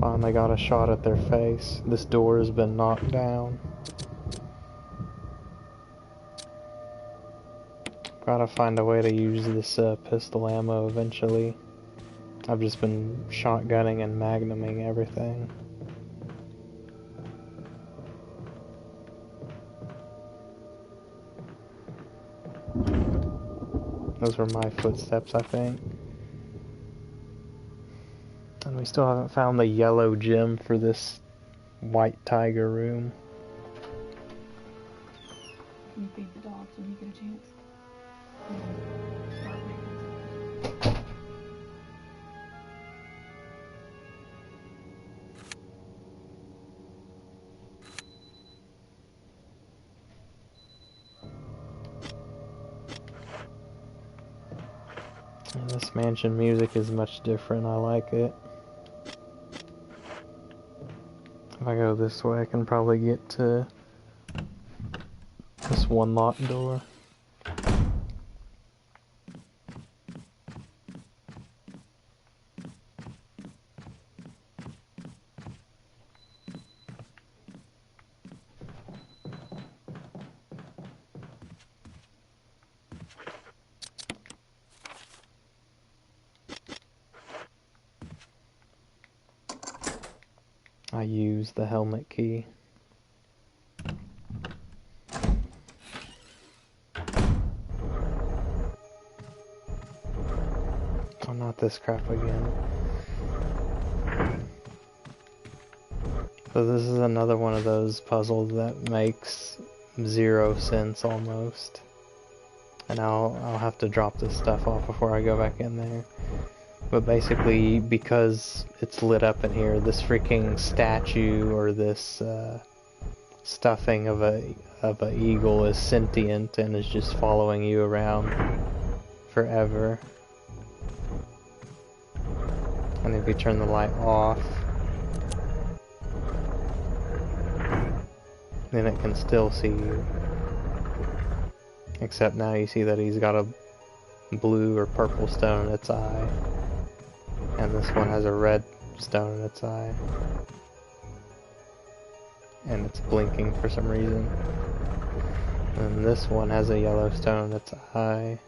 Speaker 1: Finally got a shot at their face. This door has been knocked down. Gotta find a way to use this pistol ammo eventually. I've just been shotgunning and magnuming everything. Those were my footsteps, I think. And we still haven't found the yellow gem for this white tiger room.
Speaker 6: Can you feed the dogs when you get a chance?
Speaker 1: And this mansion music is much different. I like it. If I go this way, I can probably get to this one locked door. I use the helmet key. Oh, not this crap again. So this is another one of those puzzles that makes zero sense almost. And I'll have to drop this stuff off before I go back in there. But basically, because it's lit up in here, this freaking statue or this stuffing of a eagle is sentient and is just following you around forever. And if you turn the light off, then it can still see you. Except now you see that he's got a blue or purple stone in its eye. And this one has a red stone in its eye. And it's blinking for some reason. And this one has a yellow stone in its eye.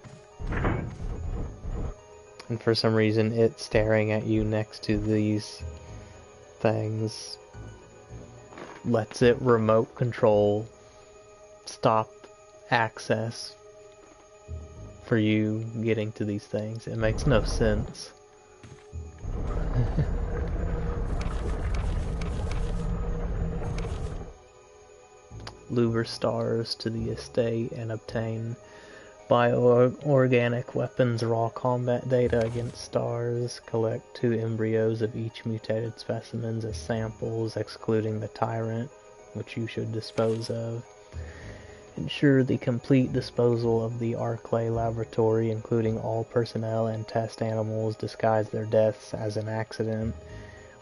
Speaker 1: And for some reason it's staring at you next to these things lets it remote control stop access for you getting to these things. It makes no sense. Lure stars to the estate and obtain bioorganic weapons raw combat data against stars. Collect 2 embryos of each mutated specimens as samples, excluding the tyrant, which you should dispose of. Ensure the complete disposal of the Arclay laboratory, including all personnel and test animals. Disguise their deaths as an accident.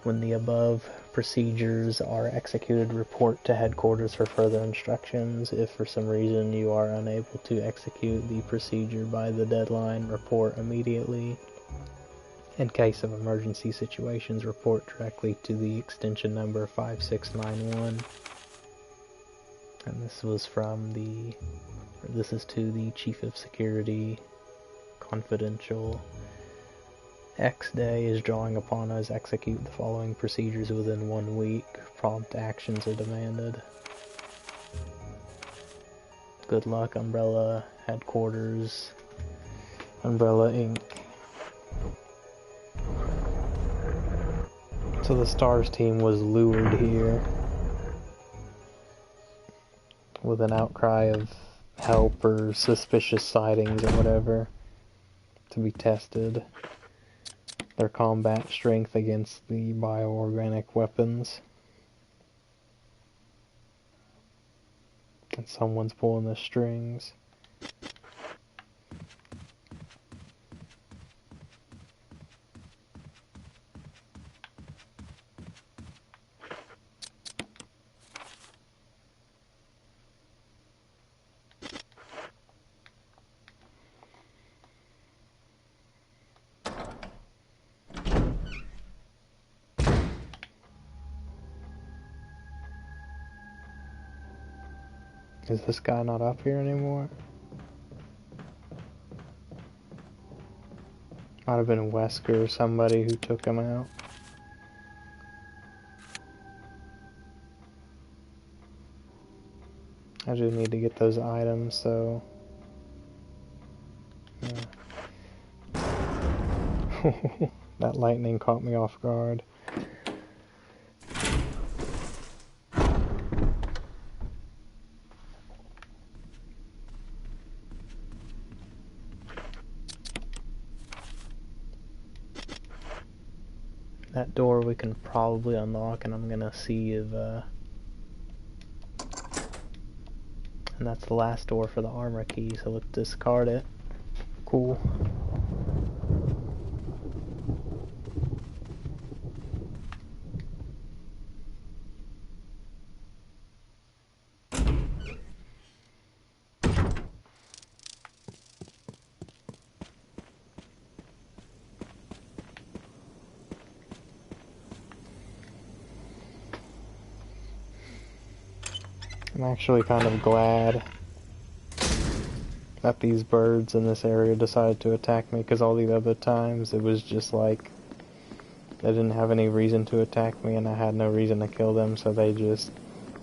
Speaker 1: When the above procedures are executed, report to headquarters for further instructions. If for some reason you are unable to execute the procedure by the deadline, report immediately. In case of emergency situations, report directly to the extension number 5691. And this was from this is to the Chief of Security, confidential. X day is drawing upon us. Execute the following procedures within 1 week. Prompt actions are demanded. Good luck, Umbrella Headquarters, Umbrella Inc. So the STARS team was lured here. with an outcry of help or suspicious sightings or whatever to be tested. Their combat strength against the bioorganic weapons. And someone's pulling the strings. Is this guy not up here anymore? Might have been Wesker or somebody who took him out. I just need to get those items, so... Yeah. That lightning caught me off guard. That door we can probably unlock, and I'm gonna see if, and that's the last door for the armor key, so let's discard it. Cool. I'm actually kind of glad that these birds in this area decided to attack me, because all the other times it was just like they didn't have any reason to attack me and I had no reason to kill them, so they just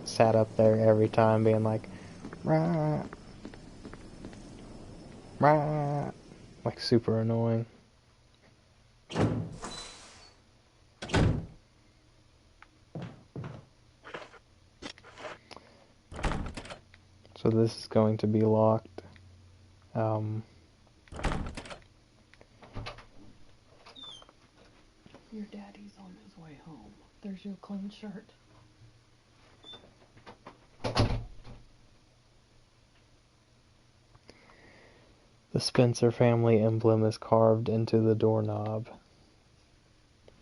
Speaker 1: sat up there every time being like, rah, rah, like super annoying. So this is going to be locked.
Speaker 6: Your daddy's on his way home. There's your clean shirt.
Speaker 1: The Spencer family emblem is carved into the doorknob.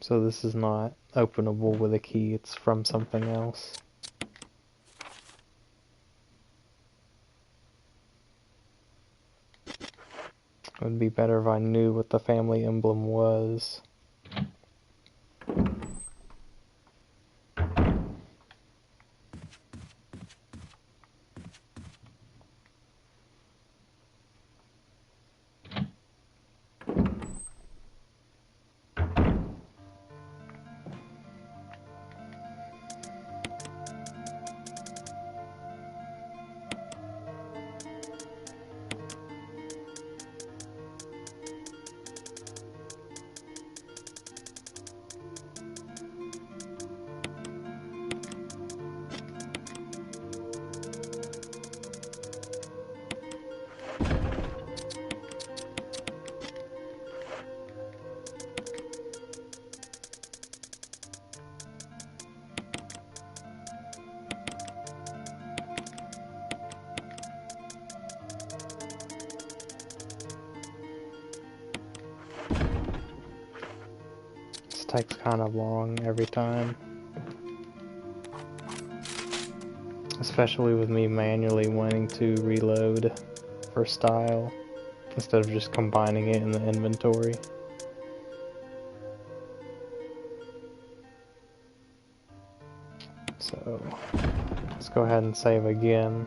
Speaker 1: So this is not openable with a key, it's from something else. It would be better if I knew what the family emblem was. Takes kind of long every time, especially with me manually wanting to reload for style instead of just combining it in the inventory. So let's go ahead and save again.